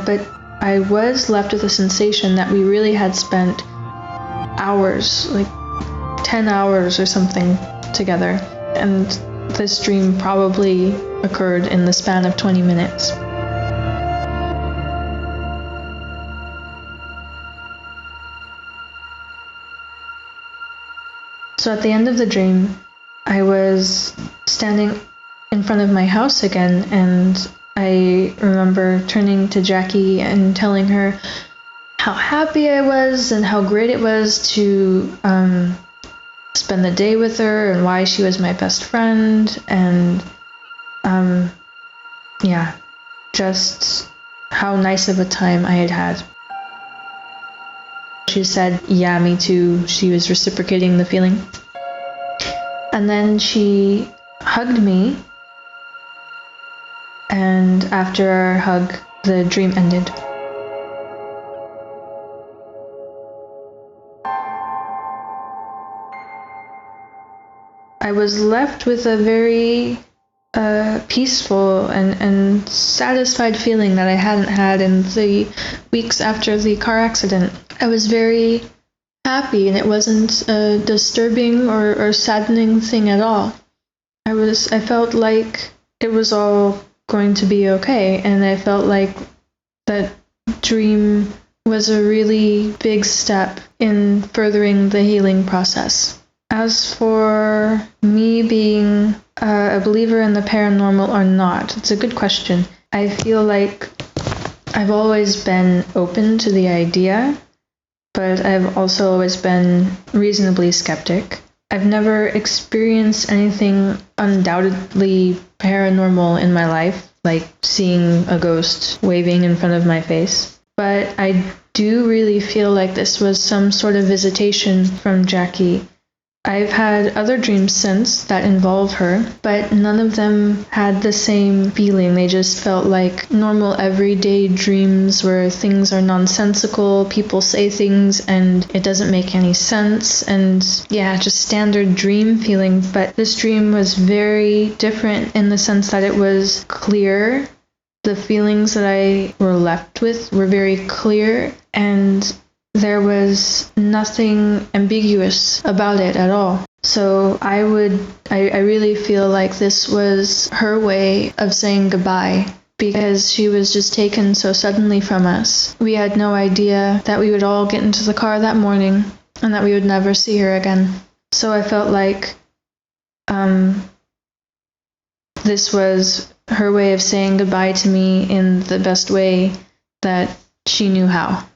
But I was left with a sensation that we really had spent hours, like 10 hours or something together. And this dream probably occurred in the span of 20 minutes. So at the end of the dream, I was standing in front of my house again, and I remember turning to Jackie and telling her how happy I was and how great it was to spend the day with her and why she was my best friend, and just how nice of a time I had had. She said, "Yeah, me too." She was reciprocating the feeling. And then she hugged me. And after our hug, the dream ended. I was left with a very peaceful and satisfied feeling that I hadn't had in the weeks after the car accident. I was very happy, and it wasn't a disturbing or saddening thing at all. I felt like it was all going to be okay, and I felt like that dream was a really big step in furthering the healing process. As for me being a believer in the paranormal or not, it's a good question. I feel like I've always been open to the idea, but I've also always been reasonably skeptic. I've never experienced anything undoubtedly paranormal in my life, like seeing a ghost waving in front of my face. But I do really feel like this was some sort of visitation from Jackie. I've had other dreams since that involve her, but none of them had the same feeling. They just felt like normal everyday dreams where things are nonsensical, people say things and it doesn't make any sense, and yeah, just standard dream feeling. But this dream was very different in the sense that it was clear. The feelings that I were left with were very clear, and there was nothing ambiguous about it at all. So I really feel like this was her way of saying goodbye, because she was just taken so suddenly from us. We had no idea that we would all get into the car that morning and that we would never see her again. So I felt like this was her way of saying goodbye to me in the best way that she knew how.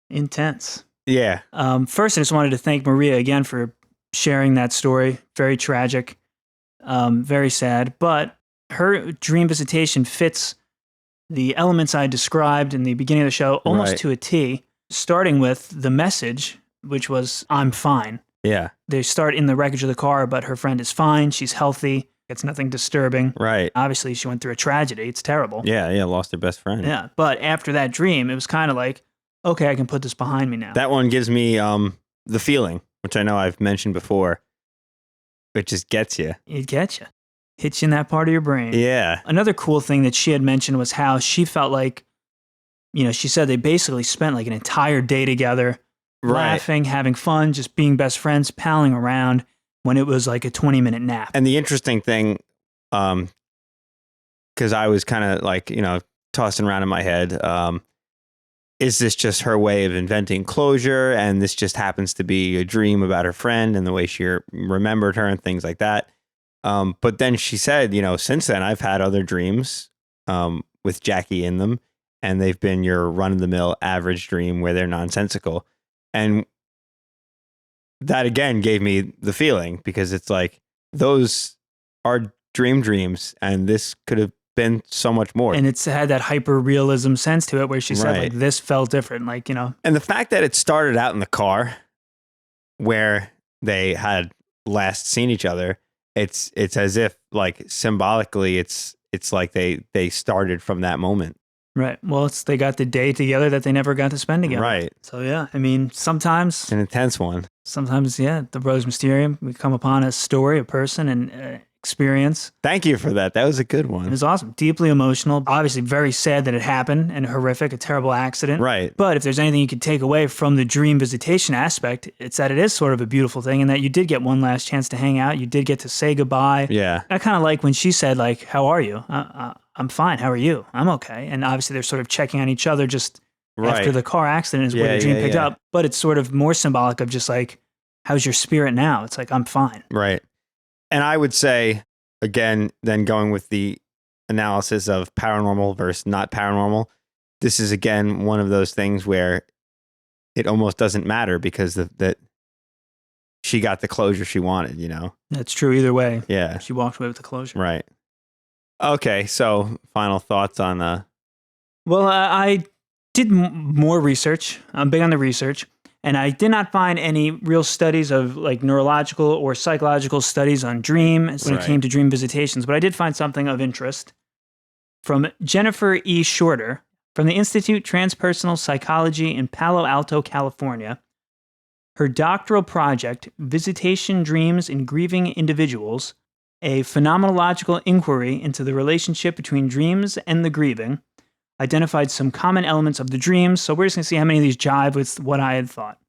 Intense. Yeah. First, I just wanted to thank Maria again for sharing that story. Very tragic, very sad, but her dream visitation fits the elements I described in the beginning of the show almost to a T, starting with the message, which was, I'm fine. Yeah. They start in the wreckage of the car, but her friend is fine. She's healthy. It's nothing disturbing. Right. Obviously, she went through a tragedy. It's terrible. Yeah, lost her best friend. Yeah, but after that dream, it was kind of like, okay, I can put this behind me now. That one gives me the feeling, which I know I've mentioned before. It just gets you. It gets you. Hits you in that part of your brain. Yeah. Another cool thing that she had mentioned was how she felt like, she said they basically spent like an entire day together, laughing, having fun, just being best friends, palling around, when it was like a 20-minute nap. And the interesting thing, because I was kind of like, tossing around in my head, is this just her way of inventing closure? And this just happens to be a dream about her friend and the way she remembered her and things like that. But then she said, since then I've had other dreams with Jackie in them, and they've been your run-of-the-mill average dream where they're nonsensical. And that again gave me the feeling, because it's like, those are dreams, and this could have been so much more. And it's had that hyper realism sense to it, where she said like, this felt different, like, And the fact that it started out in the car where they had last seen each other, it's as if like symbolically it's like they started from that moment. Right. Well, they got the day together that they never got to spend together. Right. So yeah, I mean, sometimes an intense one. Sometimes, yeah, the Bros Mysterium, we come upon a story, a person, and experience. Thank you for that. That was a good one. It was awesome. Deeply emotional. Obviously very sad that it happened, and horrific, a terrible accident. Right. But if there's anything you could take away from the dream visitation aspect, it's that it is sort of a beautiful thing, and that you did get one last chance to hang out. You did get to say goodbye. Yeah. I kind of like when she said, like, how are you? I'm fine. How are you? I'm okay. And obviously they're sort of checking on each other just after the car accident is where the dream picked up. But it's sort of more symbolic of just like, how's your spirit now? It's like, I'm fine. Right. And I would say, again, then going with the analysis of paranormal versus not paranormal, this is, again, one of those things where it almost doesn't matter, because that she got the closure she wanted, That's true either way. Yeah. She walked away with the closure. Right. Okay, so final thoughts on... Well, I did more research. I'm big on the research. And I did not find any real studies of like neurological or psychological studies on dreams when it came to dream visitations. But I did find something of interest from Jennifer E. Shorter from the Institute Transpersonal Psychology in Palo Alto, California. Her doctoral project, Visitation Dreams in Grieving Individuals, a phenomenological inquiry into the relationship between dreams and the grieving, identified some common elements of the dreams. So we're just going to see how many of these jive with what I had thought.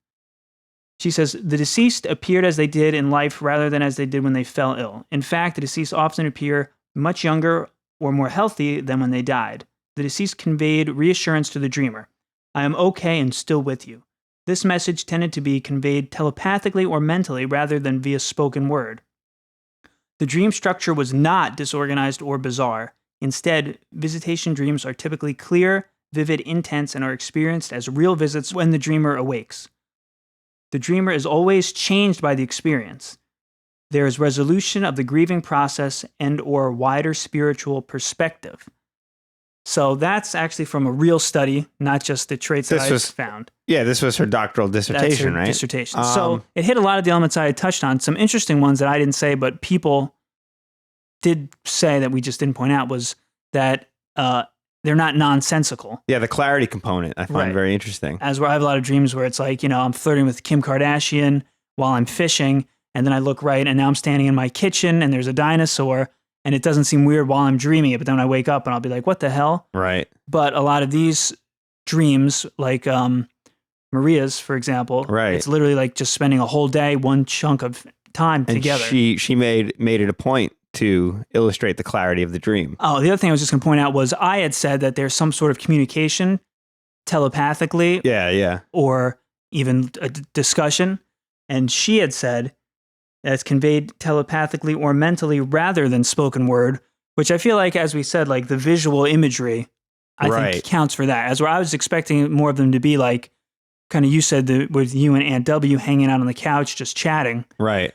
She says, the deceased appeared as they did in life rather than as they did when they fell ill. In fact, the deceased often appear much younger or more healthy than when they died. The deceased conveyed reassurance to the dreamer. I am okay and still with you. This message tended to be conveyed telepathically or mentally rather than via spoken word. The dream structure was not disorganized or bizarre. Instead, visitation dreams are typically clear, vivid, intense, and are experienced as real visits when the dreamer awakes. The dreamer is always changed by the experience. There is resolution of the grieving process and/or wider spiritual perspective. So that's actually from a real study, not just the traits that I found. Yeah, this was her doctoral dissertation, That's her right? dissertation. So it hit a lot of the elements I had touched on. Some interesting ones that I didn't say, but people did say that we just didn't point out was that they're not nonsensical. Yeah, the clarity component I find very interesting. As where I have a lot of dreams where it's like, I'm flirting with Kim Kardashian while I'm fishing, and then I look right, and now I'm standing in my kitchen, and there's a dinosaur, and it doesn't seem weird while I'm dreaming it, but then when I wake up, and I'll be like, what the hell? Right. But a lot of these dreams, like Maria's, for example, it's literally like just spending a whole day, one chunk of time together. She made it a point to illustrate the clarity of the dream. Oh, the other thing I was just going to point out was I had said that there's some sort of communication telepathically. Yeah. Or even a discussion. And she had said that it's conveyed telepathically or mentally rather than spoken word, which I feel like, as we said, like the visual imagery, I think counts for that. As where I was expecting more of them to be like, kind of you said, with you and Aunt W hanging out on the couch, just chatting. Right.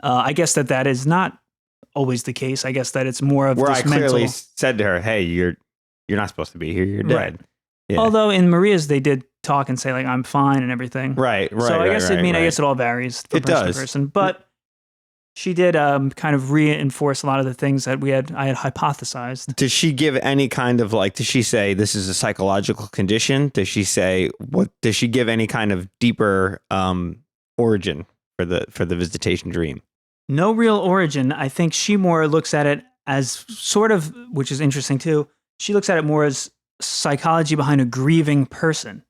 I guess that is not always the case. I guess that it's more of where this I clearly mental... said to her, "Hey, you're not supposed to be here. You're dead." Right. Yeah. Although in Maria's they did talk and say like I'm fine and everything. Right. So I guess I guess it all varies from person to person. But she did kind of reinforce a lot of the things that I had hypothesized. Does she give any kind of does she say this is a psychological condition? Does she say does she give any kind of deeper origin for the visitation dream? No real origin. I think she more looks at it as sort of, which is interesting too, she looks at it more as psychology behind a grieving person.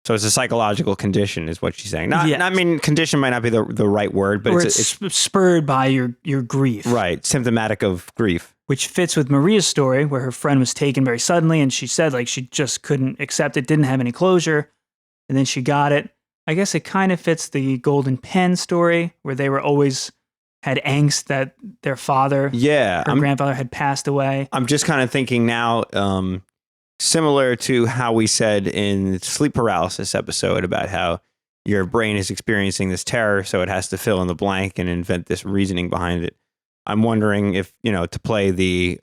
So it's a psychological condition is what she's saying. I mean, condition might not be the right word, but it's spurred by your grief. Right. Symptomatic of grief. Which fits with Maria's story where her friend was taken very suddenly and she said like she just couldn't accept it, didn't have any closure, and then she got it. I guess it kind of fits the Golden Pen story where they were always had angst that their father, her grandfather had passed away. I'm just kind of thinking now, similar to how we said in sleep paralysis episode about how your brain is experiencing this terror, so it has to fill in the blank and invent this reasoning behind it. I'm wondering if, to play the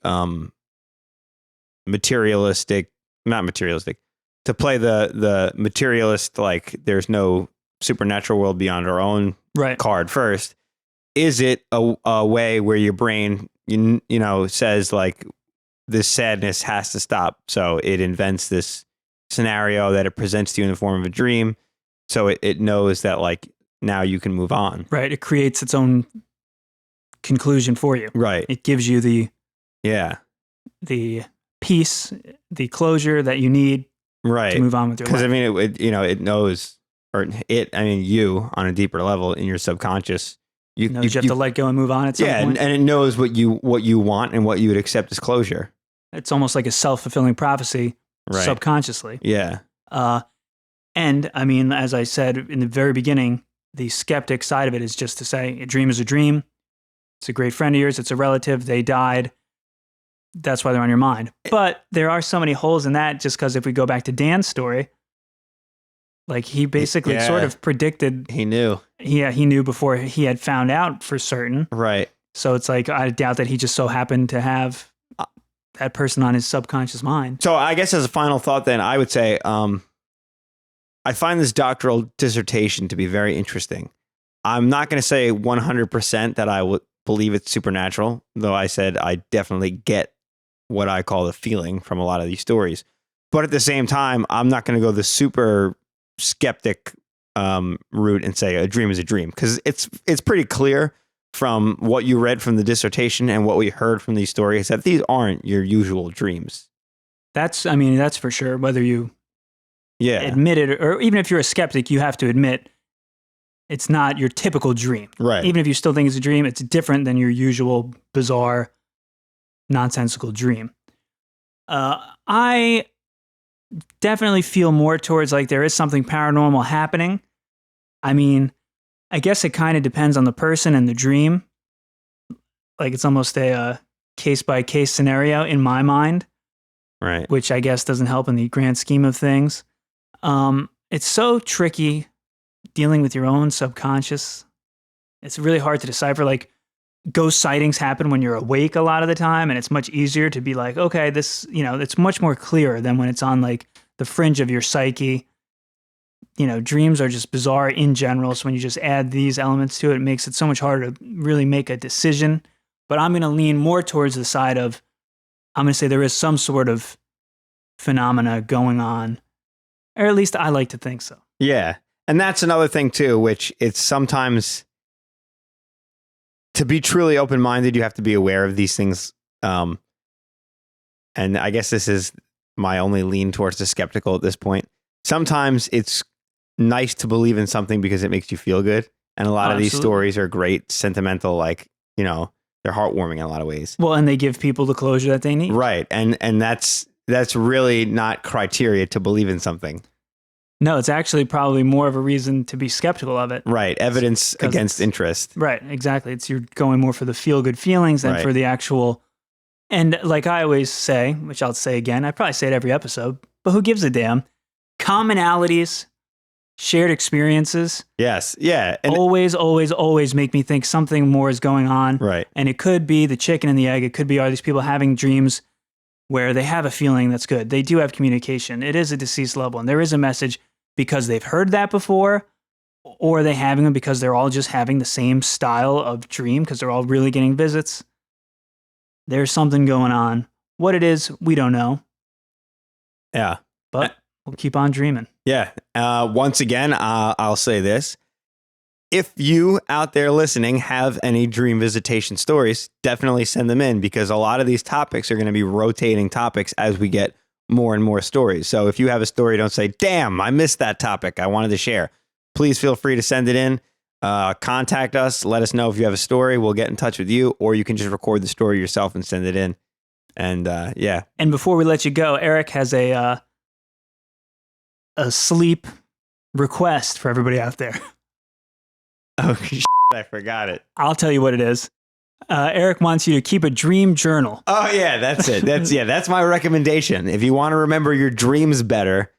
to play the materialist, like there's no supernatural world beyond our own card first. Is it a way where your brain, says like this sadness has to stop? So it invents this scenario that it presents to you in the form of a dream. So it knows that like now you can move on. Right. It creates its own conclusion for you. Right. It gives you the peace, the closure that you need to move on with your life. Because I mean, it knows, you on a deeper level in your subconscious, you have to let go and move on at some point. And it knows what you want and what you would accept as closure. It's almost like a self-fulfilling prophecy subconsciously. Yeah. And I mean, as I said in the very beginning, the skeptic side of it is just to say a dream is a dream. It's a great friend of yours. It's a relative. They died. That's why they're on your mind. But there are so many holes in that just because if we go back to Dan's story, like he basically sort of predicted. He knew. Yeah, he knew before he had found out for certain. Right. So it's like, I doubt that he just so happened to have that person on his subconscious mind. So I guess as a final thought then, I would say I find this doctoral dissertation to be very interesting. I'm not going to say 100% that I would believe it's supernatural, though I said I definitely get what I call the feeling from a lot of these stories. But at the same time, I'm not going to go the super skeptic route and say a dream is a dream, because it's pretty clear from what you read from the dissertation and what we heard from these stories that these aren't your usual dreams. That's for sure. Whether you admit it, or even if you're a skeptic, you have to admit It's not your typical dream. Right. Even if you still think it's a dream, it's different than your usual bizarre, nonsensical dream. I definitely feel more towards like there is something paranormal happening. I mean, I guess it kind of depends on the person and the dream. Like it's almost a case-by-case scenario in my mind. Right. Which I guess doesn't help in the grand scheme of things. It's so tricky dealing with your own subconscious. It's really hard to decipher. Like ghost sightings happen when you're awake a lot of the time, and it's much easier to be like, okay, this, it's much more clear than when it's on like the fringe of your psyche. Dreams are just bizarre in general. So when you just add these elements to it, it makes it so much harder to really make a decision. But I'm going to lean more towards the side of, I'm going to say there is some sort of phenomena going on, or at least I like to think so. Yeah. And that's another thing too, which it's sometimes to be truly open-minded, you have to be aware of these things. And I guess this is my only lean towards the skeptical at this point. Sometimes it's nice to believe in something because it makes you feel good. And a lot of these stories are great, sentimental, like, they're heartwarming in a lot of ways. Well, and they give people the closure that they need. Right. And that's really not criteria to believe in something. No, it's actually probably more of a reason to be skeptical of it. Right. Evidence against interest. Right. Exactly. You're going more for the feel-good feelings than for the actual. And like I always say, which I'll say again, I probably say it every episode, but who gives a damn? Commonalities, shared experiences. Yes. Yeah. And always make me think something more is going on. Right. And it could be the chicken and the egg. It could be, are these people having dreams where they have a feeling that's good? They do have communication. It is a deceased loved one. There is a message because they've heard that before, or are they having them because they're all just having the same style of dream because they're all really getting visits? There's something going on. What it is, we don't know. Yeah. But we'll keep on dreaming. Yeah. Once again, I'll say this. If you out there listening have any dream visitation stories, definitely send them in because a lot of these topics are going to be rotating topics as we get more and more stories. So if you have a story, don't say, damn, I missed that topic I wanted to share. Please feel free to send it in. Contact us. Let us know if you have a story. We'll get in touch with you, or you can just record the story yourself and send it in. And yeah. And before we let you go, Eric has a sleep request for everybody out there. Oh, I forgot it. I'll tell you what it is. Eric wants you to keep a dream journal. Oh yeah, that's it. That's my recommendation. If you want to remember your dreams better,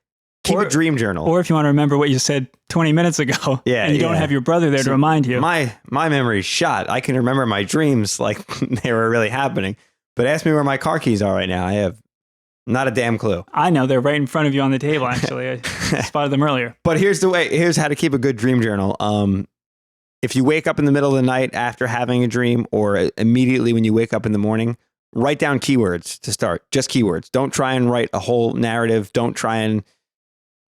keep a dream journal. Or if you want to remember what you said 20 minutes ago, and you don't have your brother there to remind you. My memory's shot. I can remember my dreams like they were really happening. But ask me where my car keys are right now. I have not a damn clue. I know, they're right in front of you on the table, actually. I spotted them earlier. But here's how to keep a good dream journal. If you wake up in the middle of the night after having a dream, or immediately when you wake up in the morning, write down keywords to start. Just keywords. Don't try and write a whole narrative. Don't try and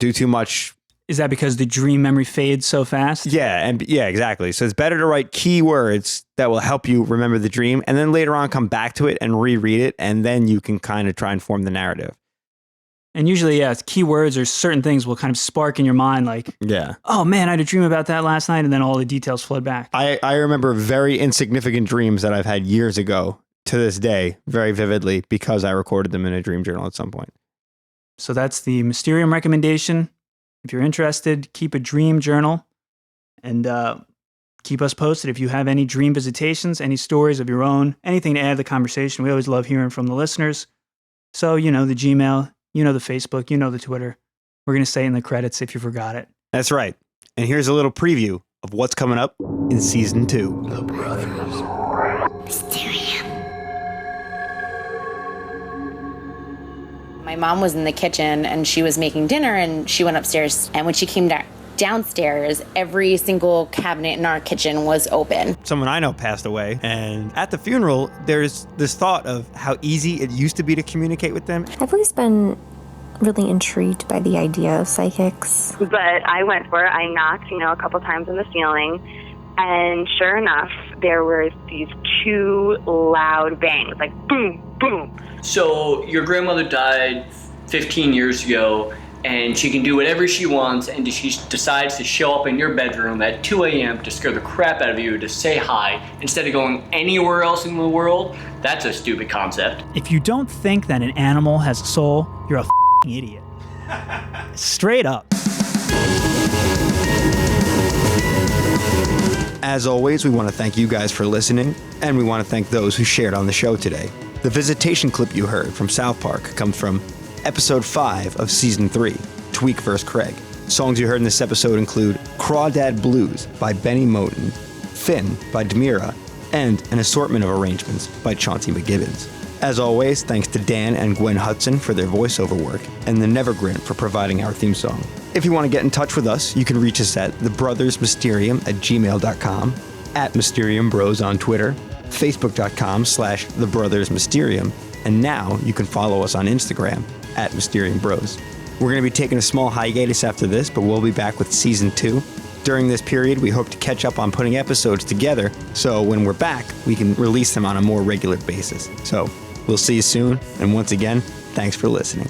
do too much. Is that because the dream memory fades so fast? Yeah, exactly. So it's better to write keywords that will help you remember the dream, and then later on come back to it and reread it, and then you can kind of try and form the narrative. And usually, keywords or certain things will kind of spark in your mind like, oh man, I had a dream about that last night, and then all the details flood back. I remember very insignificant dreams that I've had years ago to this day very vividly because I recorded them in a dream journal at some point. So that's the Mysterium recommendation. If you're interested, keep a dream journal and keep us posted. If you have any dream visitations, any stories of your own, anything to add to the conversation, we always love hearing from the listeners. So, the Gmail, the Facebook, the Twitter. We're going to say it in the credits if you forgot it. That's right. And here's a little preview of what's coming up in season 2. The Brothers. Mysterium. My mom was in the kitchen and she was making dinner and she went upstairs. And when she came downstairs, every single cabinet in our kitchen was open. Someone I know passed away, and at the funeral, there's this thought of how easy it used to be to communicate with them. I've always been really intrigued by the idea of psychics. But I went for it. I knocked, a couple times on the ceiling, and sure enough, there were these 2 loud bangs, like boom, boom. So your grandmother died 15 years ago, and she can do whatever she wants, and she decides to show up in your bedroom at 2 a.m. to scare the crap out of you to say hi instead of going anywhere else in the world, that's a stupid concept. If you don't think that an animal has a soul, you're a f***ing idiot. Straight up. As always, we want to thank you guys for listening, and we want to thank those who shared on the show today. The Visitation clip you heard from South Park comes from Episode 5 of Season 3, Tweak vs. Craig. Songs you heard in this episode include Crawdad Blues by Benny Moten, Finn by Demira, and an assortment of arrangements by Chauncey McGibbons. As always, thanks to Dan and Gwen Hudson for their voiceover work, and the Nevergrint for providing our theme song. If you want to get in touch with us, you can reach us at thebrothersmysterium@gmail.com, at Mysterium Bros on Twitter, facebook.com/thebrothersmysterium, and now you can follow us on Instagram at Mysterium Bros. We're going to be taking a small hiatus after this, but we'll be back with Season 2. During this period, we hope to catch up on putting episodes together, so when we're back, we can release them on a more regular basis. So, we'll see you soon, and once again, thanks for listening.